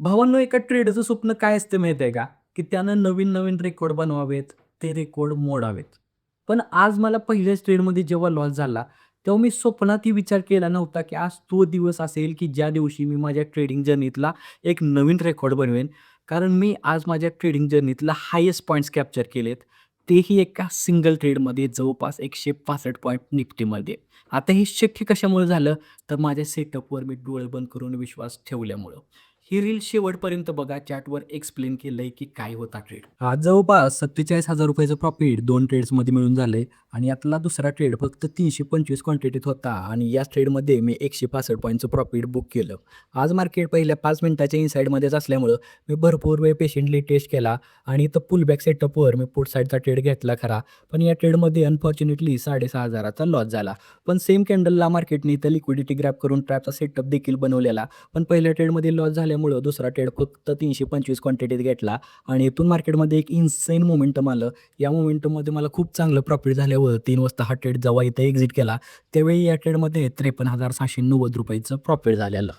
भावांनो, एका ट्रेडरचं स्वप्न काय असतं माहिती आहे का? की त्यानं नवीन-नवीन रेकॉर्ड बनवावेत, ते रेकॉर्ड मोडावेत. पण आज मला पहिल्याच ट्रेडमध्ये जेव्हा लॉस झाला, तेव्हा मी स्वप्नातही विचार केला नव्हता, की आज तो दिवस असेल, की ज्या दिवशी मी माझ्या ट्रेडिंग जर्नीतला एक नवीन रेकॉर्ड बनवेन. कारण मी आज माझ्या ट्रेडिंग जर्नीतला हायेस्ट पॉइंट्स कॅप्चर केलेत. तेही एका सिंगल ट्रेडमध्ये जवळपास 165 पॉइंट निफ्टीमध्ये. आता हे शक्य कशामुळे झालं? तर माझ्या सेटअपवर मी डोळे बंद करून विश्वास ठेवल्यामुळं. ही रील शेवटपर्यंत बघा. चॅटवर एक्सप्लेन केलंय की काय होता ट्रेड. आज जवळपास ₹47,000 चं प्रॉफिट 2 ट्रेड्समध्ये मिळून झालंय आणि यातला दुसरा ट्रेड फक्त 325 क्वांटिटीत होता आणि या ट्रेडमध्ये मी 165 पॉइंटचं प्रॉफिट बुक केलं. आज मार्केट पहिल्या 5 मिनिटाच्या इनसाइडमध्येच असल्यामुळं मी भरपूर वेळ पेशंटली टेस्ट केला आणि इथं पुलबॅक सेटअपवर मी पुट साईडचा ट्रेड घेतला खरा. पण या ट्रेडमध्ये अनफॉर्च्युनेटली 6,500चा लॉस झाला. पण सेम कॅन्डलला मार्केटने इथं लिक्विडिटी ग्रॅब करून ट्रॅपचा सेटअप देखील बनवलेला. पण पहिल्या ट्रेडमध्ये लॉस झाल्यामुळं दुसरा ट्रेड फक्त 325 क्वांटिटीत घेतला आणि इथून मार्केटमध्ये एक इन्सेन मोमेंटम आलं. या मोमेंटममध्ये मला खूप चांगलं प्रॉफिट झाल्यावर 3 वाजता हा ट्रेड जेव्हा इथं एक्झिट केला, त्यावेळी या ट्रेडमध्ये ₹53,690 चं प्रॉफिट झालेलं.